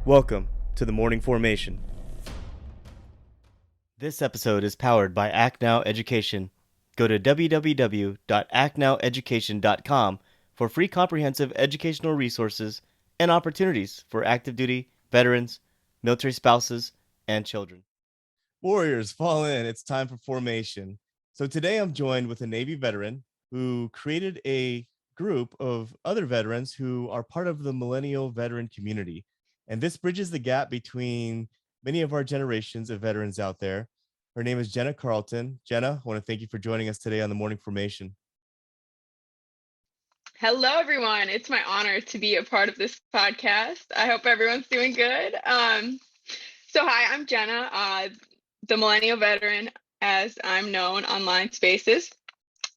Welcome to the Morning Formation. This episode is powered by Act Now Education. Go to www.actnoweducation.com for free comprehensive educational resources and opportunities for active duty, veterans, military spouses, and children. Warriors, fall in. It's time for formation. So today I'm joined with a Navy veteran who created a group of other veterans who are part of the Millennial Veteran community. And this bridges the gap between many of our generations of veterans out there. Her name is Jenna Carlton. Jenna, I want to thank you for joining us today on the Morning Formation. Hello, everyone. It's my honor to be a part of this podcast. I hope everyone's doing good. Hi, I'm Jenna, the Millennial Veteran, as I'm known online spaces.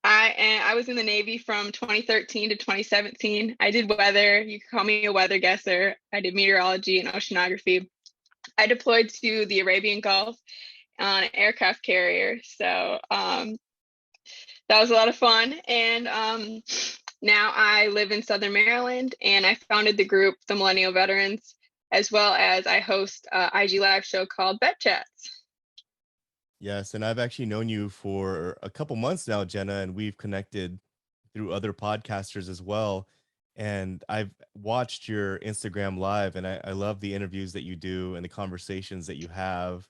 I was in the Navy from 2013 to 2017. I did weather. You could call me a weather guesser. I did meteorology and oceanography. I deployed to the Arabian Gulf on an aircraft carrier. That was a lot of fun. And now I live in Southern Maryland, and I founded the group, the Millennial Veterans, as well as I host a IG Live show called Vet Chats. Yes, and I've actually known you for a couple months now, Jenna, and we've connected through other podcasters as well. And I've watched your Instagram live, and I love the interviews that you do and the conversations that you have.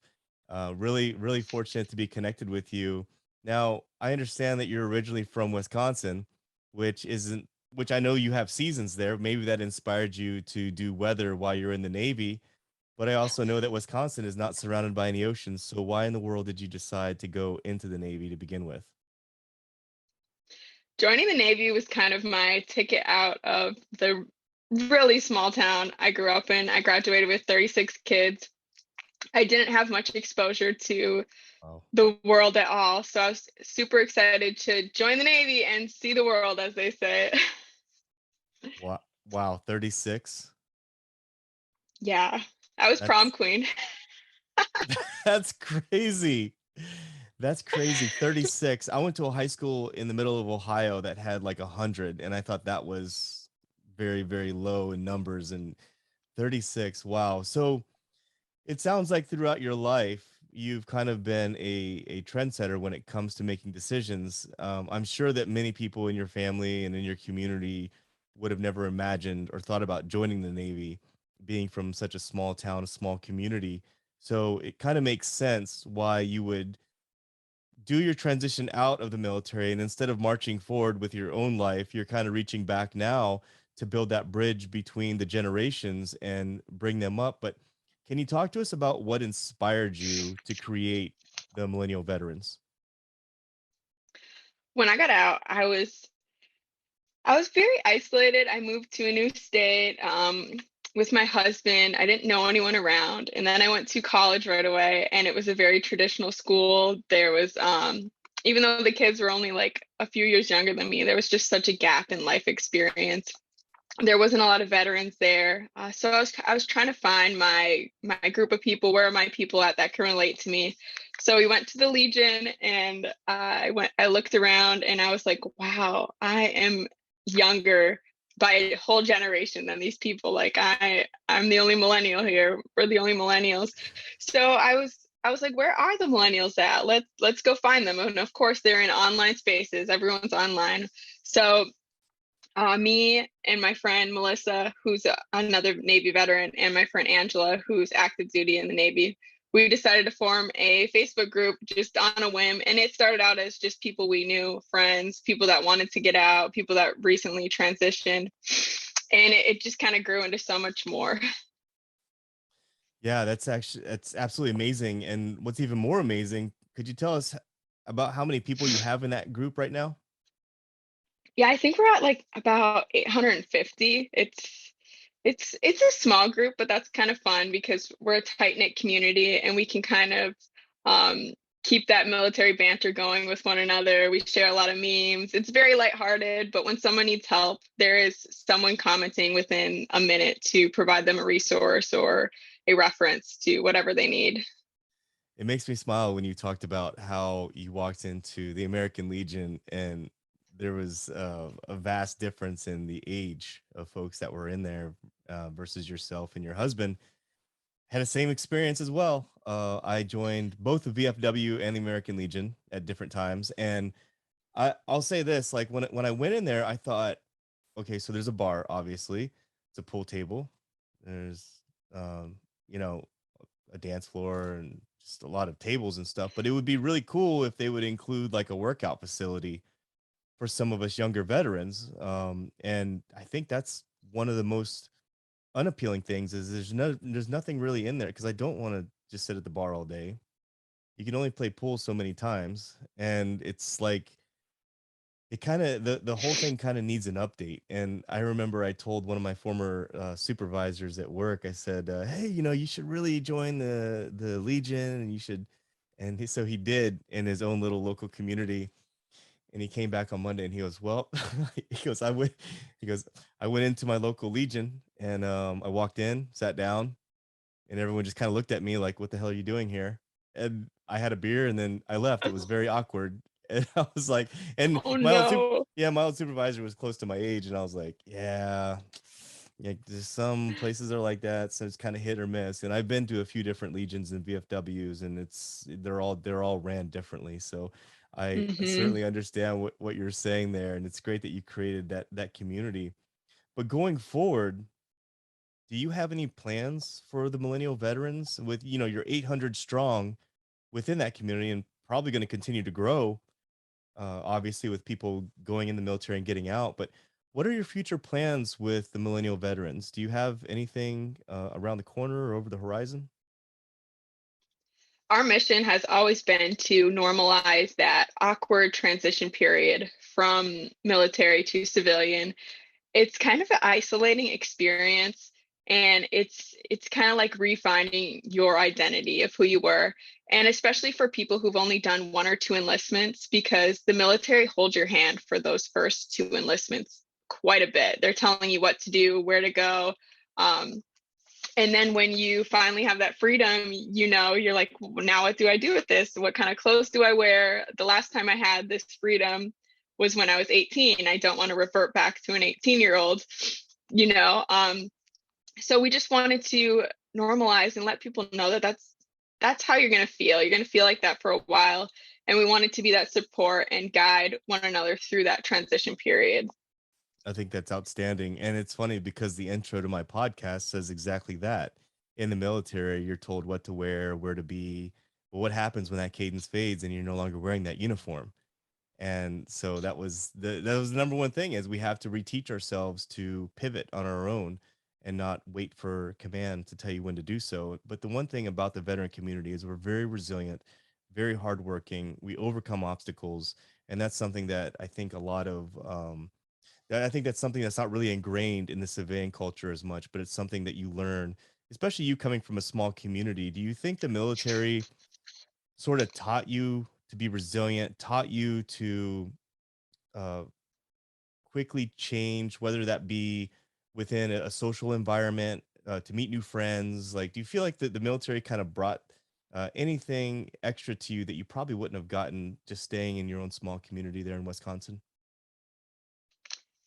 Really fortunate to be connected with you. Now, I understand that you're originally from Wisconsin, which I know you have seasons there. Maybe that inspired you to do weather while you're in the Navy. But I also know that Wisconsin is not surrounded by any oceans. So why in the world did you decide to go into the Navy to begin with? Joining the Navy was kind of my ticket out of the really small town I grew up in. I graduated with 36 kids. I didn't have much exposure to Oh, the world at all. So I was super excited to join the Navy and see the world, as they say. wow, 36. Yeah, I was prom That's queen. that's crazy. That's crazy. 36. I went to a high school in the middle of Ohio that had like 100, and I thought that was very low in numbers. And 36, wow. So it sounds like throughout your life, you've kind of been a trendsetter when it comes to making decisions. I'm sure that many people in your family and in your community would have never imagined or thought about joining the Navy, being from such a small town, a small community. So it kind of makes sense why you would do your transition out of the military, and instead of marching forward with your own life, you're kind of reaching back now to build that bridge between the generations and bring them up. But can you talk to us about what inspired you to create the Millennial Veterans? When I got out, I was very isolated. I moved to a new state with my husband. I didn't know anyone around, and then I went to college right away, and it was a very traditional school. There was even though the kids were only like a few years younger than me, there was just such a gap in life experience. There wasn't a lot of veterans there, so I was trying to find my group of people. Where are my people at that can relate to me? So we went to the Legion, and I looked around, and I was like, wow, I am younger by a whole generation than these people. Like I'm the only millennial here. We're the only millennials. So I was like, where are the millennials at? Let's go find them. And of course, they're in online spaces. Everyone's online. So me and my friend Melissa, who's another Navy veteran, and my friend Angela, who's active duty in the Navy, we decided to form a Facebook group just on a whim. And it started out as just people we knew, friends, people that wanted to get out, people that recently transitioned. And it just kind of grew into so much more. Yeah, that's absolutely amazing. And what's even more amazing, could you tell us about how many people you have in that group right now? Yeah, I think we're at like about 850. It's a small group, but that's kind of fun because we're a tight-knit community and we can kind of um, keep that military banter going with one another. We share a lot of memes. It's very lighthearted, but when someone needs help, there is someone commenting within a minute to provide them a resource or a reference to whatever they need. It makes me smile when you talked about how you walked into the American Legion and there was a vast difference in the age of folks that were in there versus yourself and your husband. Had the same experience as well. I joined both the VFW and the American Legion at different times, and I'll say this: like when I went in there, I thought, okay, so there's a bar, obviously, it's a pool table, there's um, you know, a dance floor and just a lot of tables and stuff. But it would be really cool if they would include like a workout facility for some of us younger veterans. And I think that's one of the most unappealing things is there's nothing really in there because I don't want to just sit at the bar all day. You can only play pool so many times, and it's like it kind of the whole thing kind of needs an update. And I remember I told one of my former supervisors at work, I said, "Hey, you should really join the Legion, and you should." And so he did in his own little local community. And he came back on Monday, and he goes, "Well," he goes, he goes, "I went into my local Legion, and I walked in, sat down, and everyone just kind of looked at me like, 'What the hell are you doing here?' And I had a beer, and then I left. It was very awkward." And I was like, and Oh no. my old supervisor was close to my age, and I was like, yeah, there's some places are like that, so it's kind of hit or miss. And I've been to a few different legions and VFWs, and they're all ran differently. So I Hmm. certainly understand what you're saying there, and it's great that you created that community. But going forward, do you have any plans for the millennial veterans with you're 800 strong within that community and probably going to continue to grow, obviously with people going in the military and getting out, but what are your future plans with the millennial veterans? Do you have anything around the corner or over the horizon? Our mission has always been to normalize that awkward transition period from military to civilian. It's kind of an isolating experience, and it's kind of like refining your identity of who you were, and especially for people who've only done one or two enlistments, because the military holds your hand for those first two enlistments quite a bit. They're telling you what to do, where to go. Um, and then when you finally have that freedom, you're like, well, now what do I do with this? What kind of clothes do I wear? The last time I had this freedom was when I was 18. I don't want to revert back to an 18-year-old, you know. So we just wanted to normalize and let people know that that's how you're going to feel. You're going to feel like that for a while, and we wanted to be that support and guide one another through that transition period. I think that's outstanding. And it's funny because the intro to my podcast says exactly that. In the military, you're told what to wear, where to be. But what happens when that cadence fades and you're no longer wearing that uniform? And so that was the number one thing is we have to reteach ourselves to pivot on our own and not wait for command to tell you when to do so. But the one thing about the veteran community is we're very resilient, very hardworking. We overcome obstacles, and that's something that I think a lot of I think that's something that's not really ingrained in the civilian culture as much, but it's something that you learn, especially you coming from a small community. Do you think the military sort of taught you to be resilient, taught you to uh, quickly change, whether that be within a social environment, to meet new friends? Like, do you feel like the military kind of brought anything extra to you that you probably wouldn't have gotten just staying in your own small community there in Wisconsin?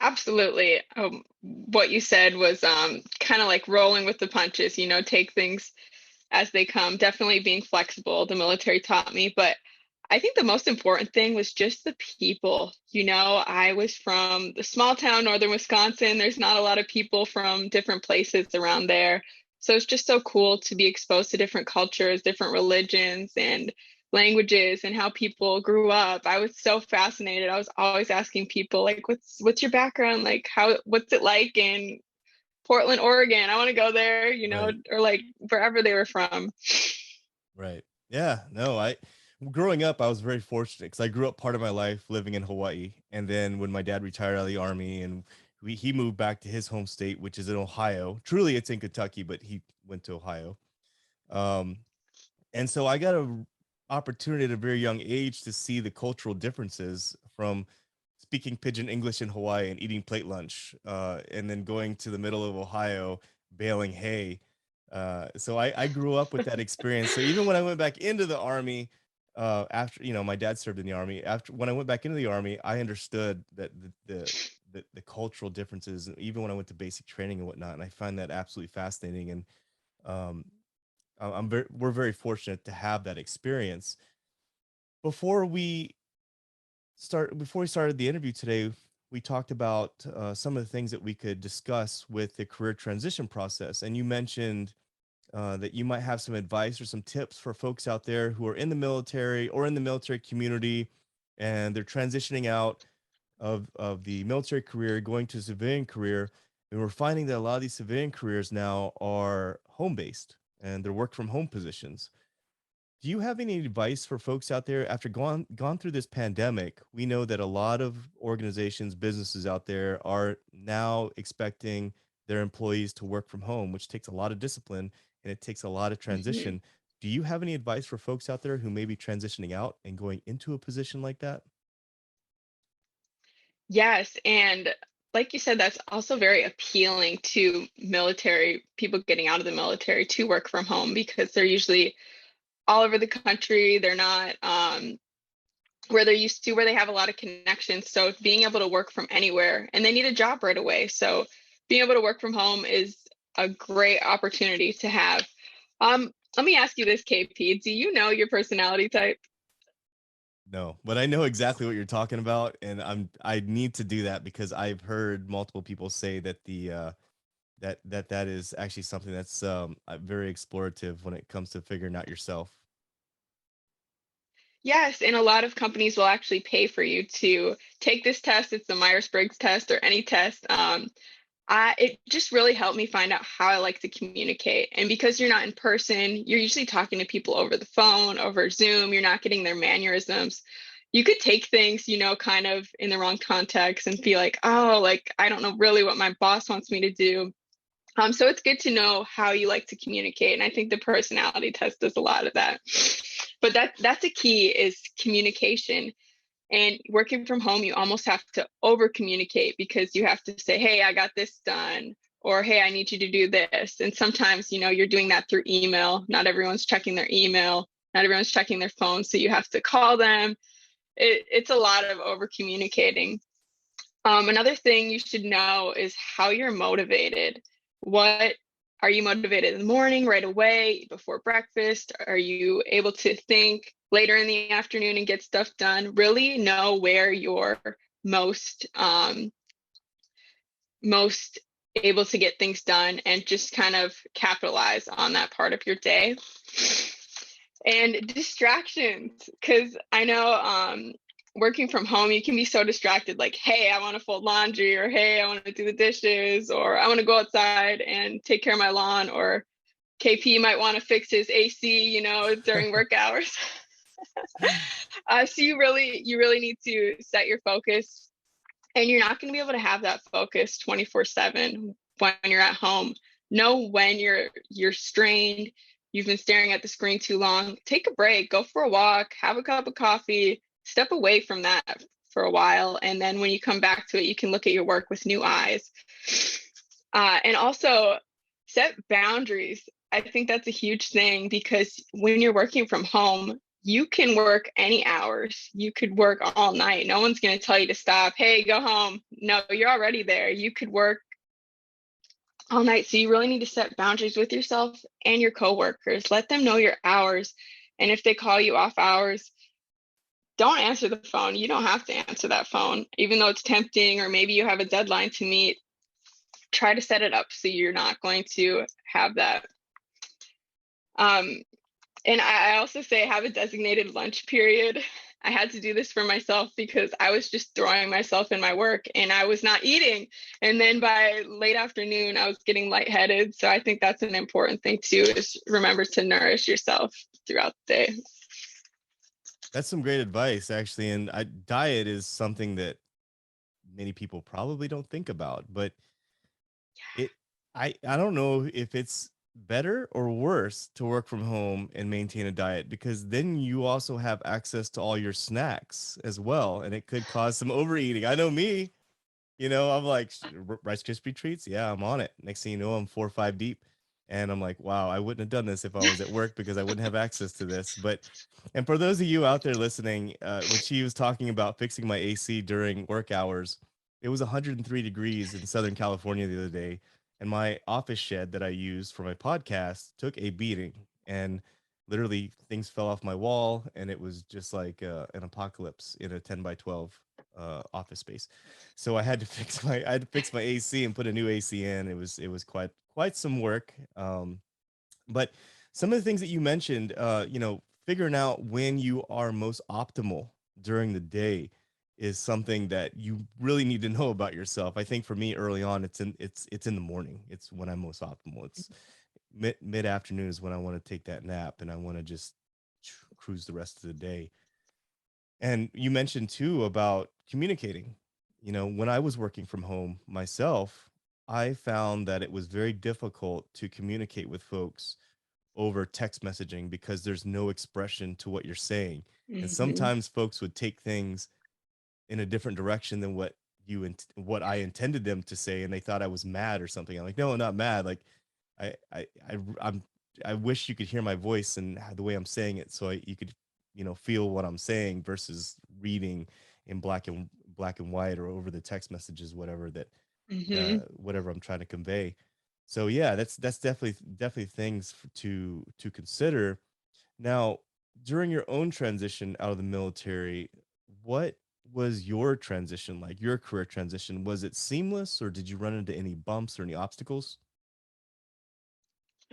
Absolutely. What you said was kind of like rolling with the punches, take things as they come. Definitely being flexible, the military taught me. But I think the most important thing was just the people. I was from the small town, northern Wisconsin. There's not a lot of people from different places around there. So it's just so cool to be exposed to different cultures, different religions, and languages, and how people grew up. I was so fascinated. I was always asking people, like, what's your background? Like, what's it like in Portland, Oregon? I want to go there, Right. or like wherever they were from. Right. Yeah. No, growing up, I was very fortunate because I grew up part of my life living in Hawaii. And then when my dad retired out of the army and he moved back to his home state, which is in Ohio. Truly, it's in Kentucky, but he went to Ohio. Um, and so I got a opportunity at a very young age to see the cultural differences from speaking pidgin English in Hawaii and eating plate lunch, and then going to the middle of Ohio baling hay. So I grew up with that experience. So even when I went back into the army, after my dad served in the army. After when I went back into the army, I understood that the cultural differences, even when I went to basic training and whatnot. And I find that absolutely fascinating. And um, we're very fortunate to have that experience. Before we before we started the interview today, we talked about some of the things that we could discuss with the career transition process, and you mentioned that you might have some advice or some tips for folks out there who are in the military or in the military community, and they're transitioning out of the military career, going to a civilian career. And we're finding that a lot of these civilian careers now are home based and they're work from home positions. Do you have any advice for folks out there after gone through this pandemic? We know that a lot of organizations, businesses out there are now expecting their employees to work from home, which takes a lot of discipline and it takes a lot of Mhm. transition. Do you have any advice for folks out there who may be transitioning out and going into a position like that? Yes, and like you said, that's also very appealing to military people getting out of the military to work from home because they're usually all over the country. They're not where they're used to, where they have a lot of connections. So being able to work from anywhere, and they need a job right away. So being able to work from home is a great opportunity to have. Let me ask you this, KP. Do you know your personality type? No, but I know exactly what you're talking about, and I need to do that because I've heard multiple people say that that is actually something that's very explorative when it comes to figuring out yourself. Yes, and a lot of companies will actually pay for you to take this test. It's the Myers-Briggs test or any test. It just really helped me find out how I like to communicate. And because you're not in person, you're usually talking to people over the phone, over Zoom. You're not getting their mannerisms. You could take things, kind of in the wrong context and feel like, oh, like I don't know really what my boss wants me to do. So it's good to know how you like to communicate, and I think the personality test does a lot of that. But that's a key is communication. And working from home, you almost have to over communicate because you have to say, hey, I got this done, or hey, I need you to do this. And sometimes, you're doing that through email. Not everyone's checking their email, not everyone's checking their phone. So you have to call them. It's a lot of over communicating. Another thing you should know is how you're motivated. What are you motivated in the morning, right away, before breakfast? Are you able to think later in the afternoon and get stuff done? Really know where you're most most able to get things done and just kind of capitalize on that part of your day. And distractions, because I know working from home, you can be so distracted, like, hey, I want to fold laundry, or hey, I want to do the dishes, or I want to go outside and take care of my lawn, or KP might want to fix his AC, during work hours. So you really need to set your focus, and you're not going to be able to have that focus 24/7 when you're at home. Know when you're strained, you've been staring at the screen too long. Take a break, go for a walk, have a cup of coffee, step away from that for a while, and then when you come back to it, you can look at your work with new eyes. And also set boundaries. I think that's a huge thing because when you're working from home, you can work any hours. You could work all night. No one's going to tell you to stop. Hey, go home. No, you're already there. You could work all night. So you really need to set boundaries with yourself and your coworkers. Let them know your hours. And if they call you off hours, don't answer the phone. You don't have to answer that phone, even though it's tempting, or maybe you have a deadline to meet. Try to set it up so you're not going to have that. Um, and I also say have a designated lunch period. I had to do this for myself because I was just throwing myself in my work and I was not eating. And then by late afternoon, I was getting lightheaded. So I think that's an important thing too, is remember to nourish yourself throughout the day. That's some great advice, actually. And diet is something that many people probably don't think about, but it I don't know if it's better or worse to work from home and maintain a diet because then you also have access to all your snacks as well, and it could cause some overeating. I know me, I'm like Rice Krispie treats. Yeah, I'm on it. Next thing you know, I'm 4 or 5 deep. And I'm like, wow, I wouldn't have done this if I was at work because I wouldn't have access to this. But, and for those of you out there listening, when she was talking about fixing my AC during work hours, it was 103 degrees in Southern California the other day. And my office shed that I use for my podcast took a beating. and literally things fell off my wall, and it was just like an apocalypse in a 10 by 12 office space. So I had to fix my AC and put a new AC in. It was quite some work. But some of the things that you mentioned, figuring out when you are most optimal during the day is something that you really need to know about yourself. I think for me early on, it's in the morning. It's when I'm most optimal. It's mid afternoon is when I want to take that nap and I want to just cruise the rest of the day. And you mentioned too about communicating. When I was working from home myself, I found that it was very difficult to communicate with folks over text messaging because there's no expression to what you're saying. And Hmm. sometimes folks would take things in a different direction than what I intended them to say, and they thought I was mad or something. I'm like, no, I'm not mad. Like, I'm I wish you could hear my voice and the way I'm saying it, so you could feel what I'm saying versus reading in black and white or over the text messages, Hmm. whatever I'm trying to convey. So yeah, that's definitely things to consider. Now, during your own transition out of the military, what was your transition like? Your career transition, was it seamless, or did you run into any bumps or any obstacles?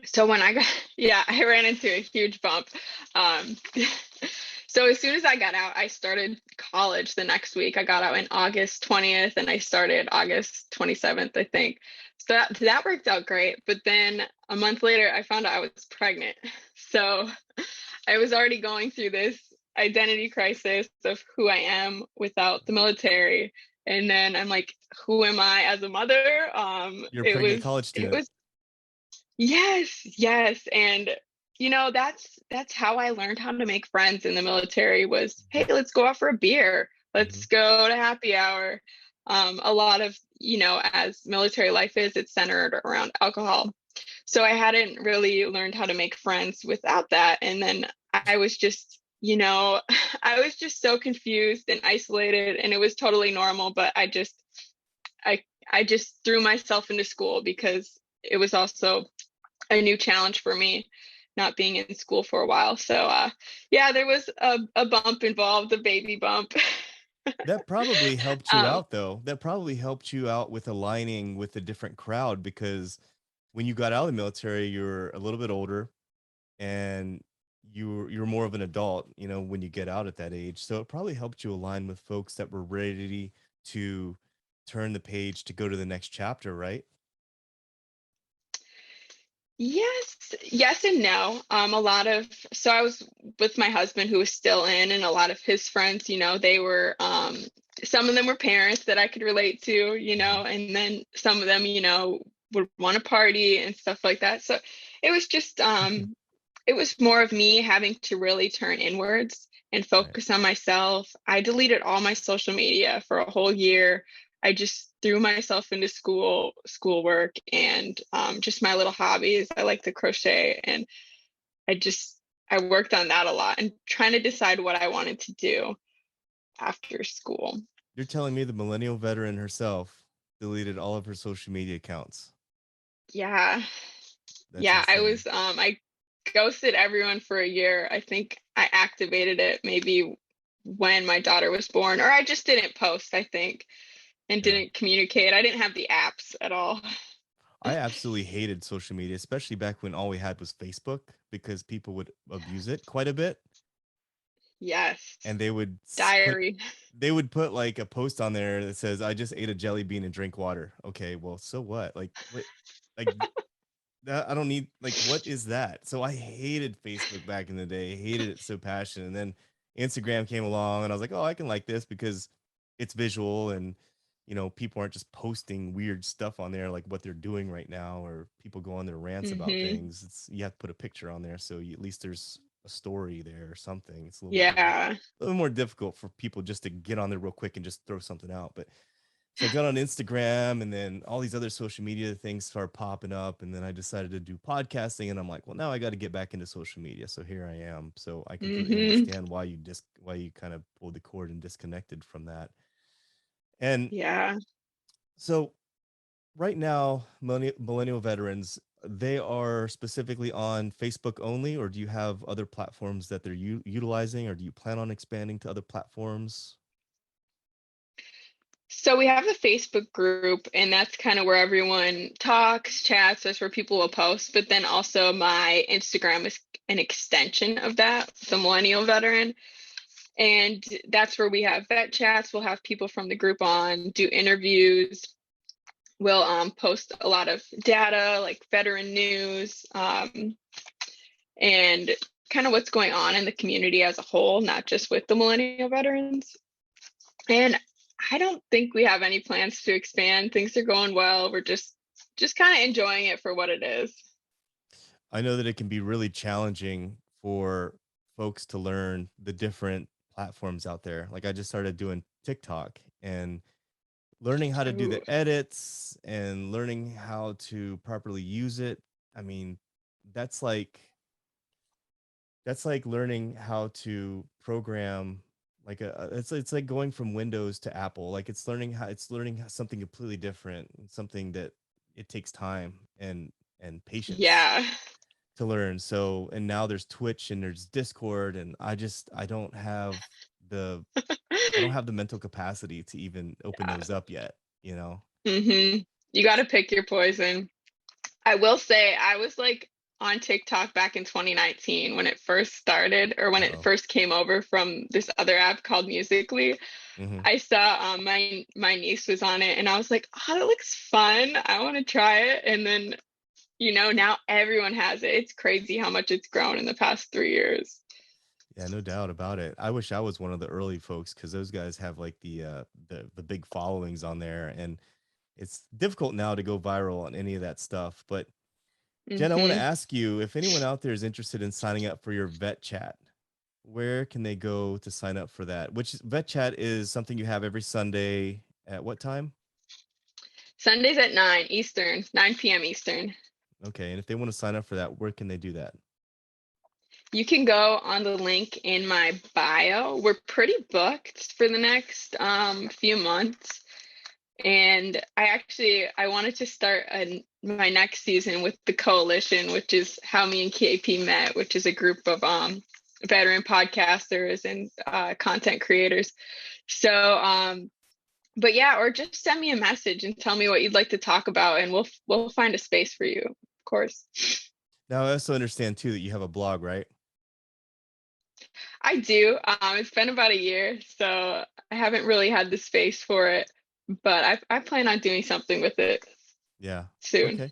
So when I got, yeah, I ran into a huge bump. Um, so as soon as I got out, I started college the next week. I got out in August 20th and I started August 27th, I think. So that worked out great. But then a month later, I found out I was pregnant. So I was already going through this identity crisis of who I am without the military. And then I'm like, who am I as a mother? You're a pregnant college It student. was Yes, yes. And that's how I learned how to make friends in the military was, hey, let's go out for a beer. Mhm. Let's go to happy hour. A lot of, as military life is, it's centered around alcohol. So I hadn't really learned how to make friends without that. And then I was just, I was just so confused and isolated and it was totally normal, but I I just threw myself into school because it was also a new challenge for me not being in school for a while. So yeah, there was a bump involved, a baby bump. That probably helped you um, out, though. That probably helped you out with aligning with a different crowd because when you got out of the military, you're a little bit older and you're more of an adult, when you get out at that age. So it probably helped you align with folks that were ready to turn the page to go to the next chapter, right? yes and no. A lot of so I was with my husband who was still in, and a lot of his friends, they were some of them were parents that I could relate to, Mhm. and then some of them, would want to party and stuff like that. So it was just it was more of me having to really turn inwards and Right. focus on myself. I deleted all my social media for a whole year. I just threw myself into schoolwork, and just my little hobbies. I like to crochet, and I just I worked on that a lot and trying to decide what I wanted to do after school. You're telling me the millennial veteran herself deleted all of her social media accounts. Yeah, That's yeah. insane. I ghosted everyone for a year. I think I activated it maybe when my daughter was born, or I just didn't post. I think and Yeah. didn't communicate. I didn't have the apps at all. I absolutely hated social media, especially back when all we had was Facebook because people would abuse it quite a bit, Yes, and diary. they would put like a post on there that says I just ate a jelly bean and drink water. Okay, well, so what? Like that I don't need, like, what is that? So I hated Facebook back in the day. Hated it so passionate. And then Instagram came along and I was like, "Oh, I can like this because it's visual and people aren't just posting weird stuff on there like what they're doing right now, or people go on their rants about Hmm. things. It's You have to put a picture on there so at least there's a story there or something. It's Yeah. a little more difficult for people just to get on there real quick and just throw something out. But so I got on Instagram, and then all these other social media things started popping up. And then I decided to do podcasting, and I'm like, well, now I got to get back into social media. So here I am. So I completely Hmm. understand why you kind of pulled the cord and disconnected from that. And Yeah. so right now, millennial veterans, they are specifically on Facebook only, or do you have other platforms that they're utilizing, or do you plan on expanding to other platforms? So we have a Facebook group, and that's kind of where everyone talks, chats. That's where people will post. But then also my Instagram is an extension of that, the Millennial Veteran. And that's where we have vet chats. We'll have people from the group on, do interviews. We'll post a lot of data, like veteran news, and kind of what's going on in the community as a whole, not just with the Millennial Veterans. And I don't think we have any plans to expand. Things are going well. We're just kind of enjoying it for what it is. I know that it can be really challenging for folks to learn the different platforms out there. Like I just started doing TikTok and learning how to do Ooh. the edits and learning how to properly use it. I mean, that's like that's like learning how to program like it's like going from Windows to Apple. Like it's learning something completely different, something that it takes time and patience Yeah. to learn. So, and now there's Twitch and there's Discord, and the I don't have the mental capacity to even open Yeah. those up yet, you know? You got to pick your poison. I will say I was like on TikTok back in 2019 when it first started, or when it Uh-oh. first came over from this other app called Musically. Hmm. I saw my niece was on it, and I was like, "Oh, that looks fun. I want to try it." And then, now everyone has it. It's crazy how much it's grown in the past 3 years. Yeah, no doubt about it. I wish I was one of the early folks because those guys have like the big followings on there, and it's difficult now to go viral on any of that stuff. But Jen, I want to hmm ask you if anyone out there is interested in signing up for your vet chat, where can they go to sign up for that? Which vet chat is something you have every Sunday at what time? Sundays at 9 Eastern, 9 p.m. Eastern. Okay, and if they want to sign up for that, where can they do that? You can go on the link in my bio. We're pretty booked for the next few months. And I wanted to start my next season with the Coalition, which is how me and KP met, which is a group of veteran podcasters and content creators. So, but yeah, or just send me a message and tell me what you'd like to talk about, and we'll find a space for you, of course. Now, I also understand too that you have a blog, right? I do. It's been about a year, so I haven't really had the space for it, but I plan on doing something with it Yeah. soon. Okay.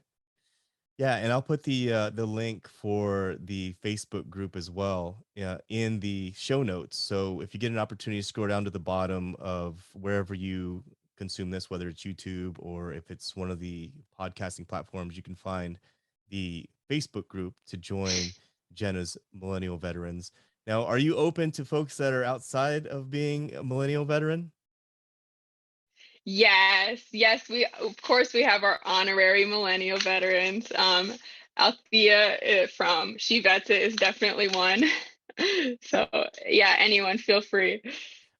Yeah, and I'll put the link for the Facebook group as well, in the show notes. So if you get an opportunity to scroll down to the bottom of wherever you consume this, whether it's YouTube or if it's one of the podcasting platforms, you can find the Facebook group to join Jenna's Millennial Veterans. Now, are you open to folks that are outside of being a millennial veteran? Yes, yes, we of course we have our honorary millennial veterans. Althea from She Vets It is definitely one. So yeah, anyone feel free.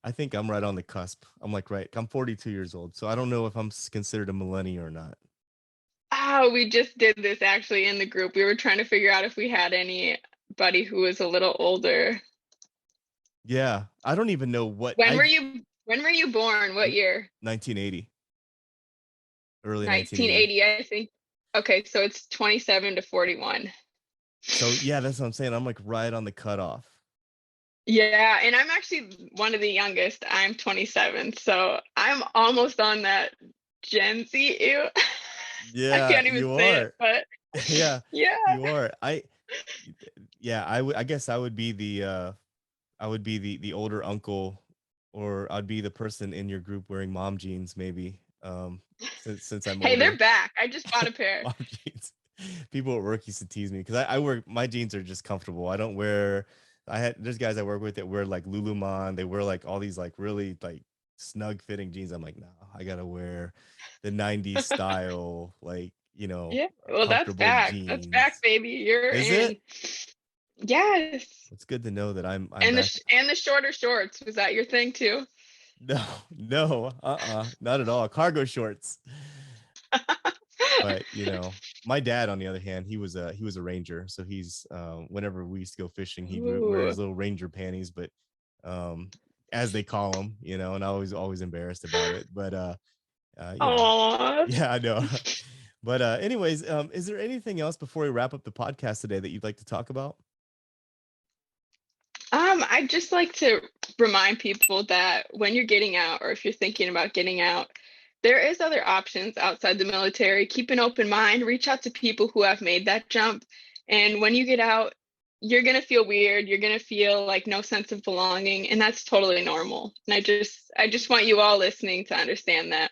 I think I'm right on the cusp. I'm 42 years old, so I don't know if I'm considered a millennial or not. Oh, we just did this actually in the group. We were trying to figure out if we had anybody who was a little older. Yeah, I don't even know When were you born? What year? 1980, early 1980. 1980, I think. Okay, so it's 27 to 41. So yeah, that's what I'm saying. I'm like right on the cutoff. Yeah, and I'm actually one of the youngest. I'm 27, so I'm almost on that Gen Z ew. I Yeah, can't even you say it, are. but Yeah, yeah. you are. Yeah, I guess I would be the older uncle, or I'd be the person in your group wearing mom jeans, maybe. Since I'm Hey, they're older. back. I just bought a pair. Mom jeans. People at work used to tease me because I wear my jeans are just comfortable. I don't wear. There's guys I work with that wear like Lululemon. They wear like all these like really like snug fitting jeans. I'm like, no, I gotta wear the '90s style, like Yeah. Well, that's comfortable back. That's back, jeans. baby. You're Is in. it? Yes. It's good to know that I'm And the back. sh and the shorter shorts. Was that your thing too? No, no, not at all. Cargo shorts, but. My dad, on the other hand, he was a ranger. So he's whenever we used to go fishing, he'd wear Ooh. his little ranger panties, but um, as they call them, and I was always embarrassed about it. But Aw. yeah, I know. But anyways, is there anything else before we wrap up the podcast today that you'd like to talk about? I'd just like to remind people that when you're getting out, or if you're thinking about getting out, there is other options outside the military. Keep an open mind, reach out to people who have made that jump. And when you get out, you're going to feel weird. You're going to feel like no sense of belonging, and that's totally normal. And I just want you all listening to understand that.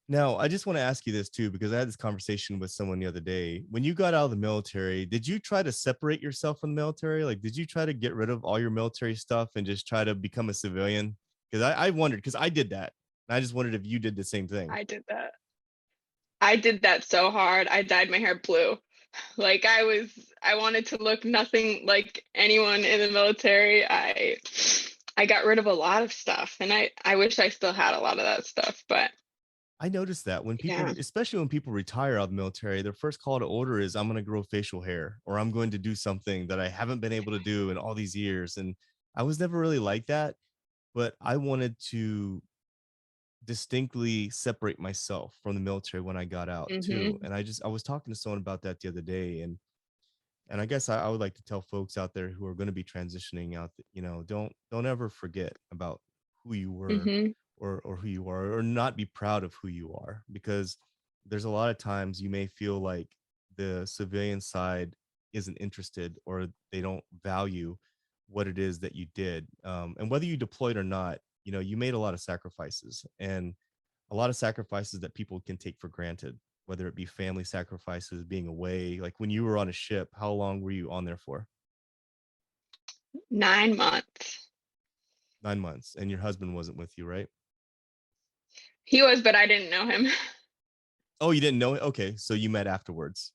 Now, I just want to ask you this too, because I had this conversation with someone the other day. When you got out of the military, did you try to separate yourself from the military? Like, did you try to get rid of all your military stuff and just try to become a civilian? Because I wondered, because I did that. And I just wondered if you did the same thing. I did that. I did that so hard. I dyed my hair blue. Like I wanted to look nothing like anyone in the military. I got rid of a lot of stuff, and I wish I still had a lot of that stuff, but I noticed that when people, yeah. especially when people retire out of the military, their first call to order is, I'm going to grow facial hair, or I'm going to do something that I haven't been able to do in all these years. And I was never really like that, but I wanted to distinctly separate myself from the military when I got out too. Mhm. And I was talking to someone about that the other day, and I guess I would like to tell folks out there who are going to be transitioning out that, don't ever forget about who you were, Mhm. or who you are, or not be proud of who you are, because there's a lot of times you may feel like the civilian side isn't interested, or they don't value what it is that you did. And whether you deployed or not, you made a lot of sacrifices, and a lot of sacrifices that people can take for granted, whether it be family sacrifices, being away. Like when you were on a ship, how long were you on there for? 9 months. 9 months. And your husband wasn't with you, right? He was, but I didn't know him. Oh, you didn't know it? Okay. So you met afterwards.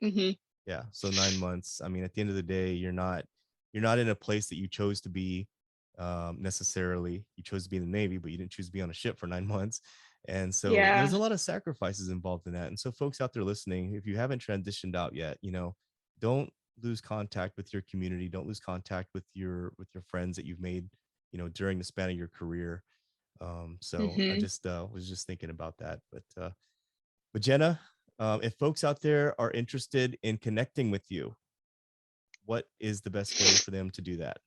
Mhm. Yeah. So 9 months. I mean, at the end of the day, you're not in a place that you chose to be, necessarily. You chose to be in the Navy, but you didn't choose to be on a ship for 9 months. And so there's Yeah. a lot of sacrifices involved in that. And so folks out there listening, if you haven't transitioned out yet, don't lose contact with your community. Don't lose contact with your friends that you've made, during the span of your career. So I Mhm. just was just thinking about that. But Jenna, if folks out there are interested in connecting with you, what is the best way for them to do that?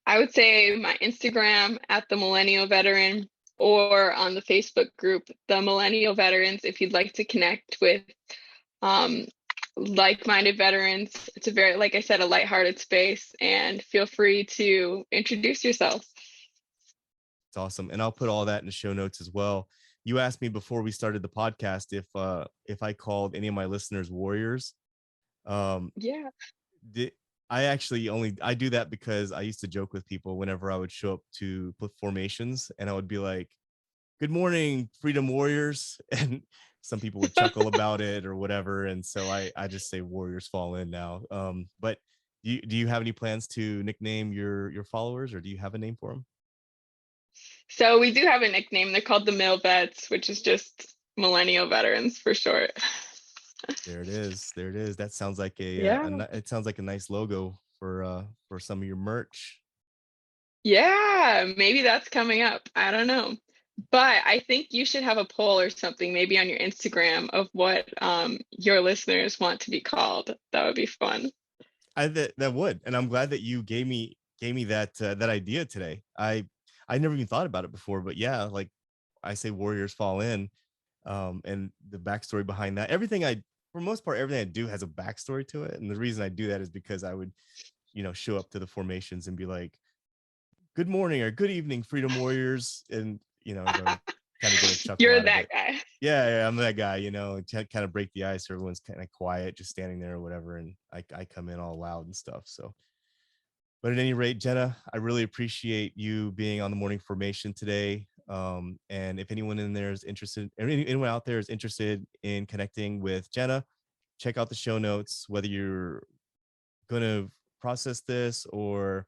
I would say my Instagram at the Millennial Veteran, or on the Facebook group, the Millennial Veterans, if you'd like to connect with um, like-minded veterans. It's a very, like I said, a lighthearted space, and feel free to introduce yourself. It's awesome. And I'll put all that in the show notes as well. You asked me before we started the podcast if I called any of my listeners warriors. Um, Yeah. di- I do that because I used to joke with people whenever I would show up to put formations, and I would be like, "Good morning, freedom warriors," and some people would chuckle about it or whatever. And so I just say warriors fall in now. But do you have any plans to nickname your followers, or do you have a name for them? So we do have a nickname. They're called the Mill Vets, which is just Millennial Veterans for short. There it is. There it is. That sounds like Yeah. it sounds like a nice logo for some of your merch. Yeah, maybe that's coming up. I don't know. But I think you should have a poll or something, maybe on your Instagram, of what your listeners want to be called. That would be fun. That would, and I'm glad that you gave me that idea today. I never even thought about it before, but yeah, like I say, warriors fall in, and the backstory behind that. For the most part, everything I do has a backstory to it, and the reason I do that is because I would, show up to the formations and be like, "Good morning" or "Good evening, freedom warriors," and everybody would kind of get a chuckle You're out of that it. guy. Yeah, I'm that guy, kind of break the ice. So everyone's kind of quiet, just standing there or whatever, and I come in all loud and stuff. So, but at any rate, Jenna, I really appreciate you being on the morning formation today. And if anyone in there is interested, or anyone out there is interested in connecting with Jenna, check out the show notes. Whether you're going to process this, or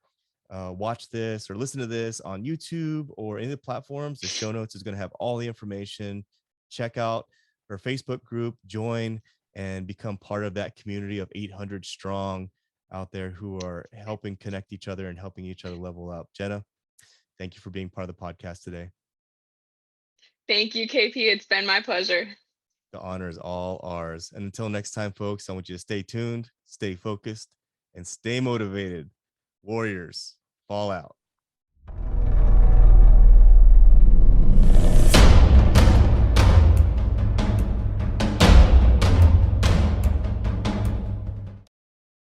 watch this, or listen to this on YouTube or any of the platforms, the show notes is going to have all the information. Check out her Facebook group, join and become part of that community of 800 strong out there who are helping connect each other and helping each other level up. Jenna, thank you for being part of the podcast today. Thank you, KP. It's been my pleasure. The honor is all ours. And until next time, folks, I want you to stay tuned, stay focused, and stay motivated. Warriors, fall out.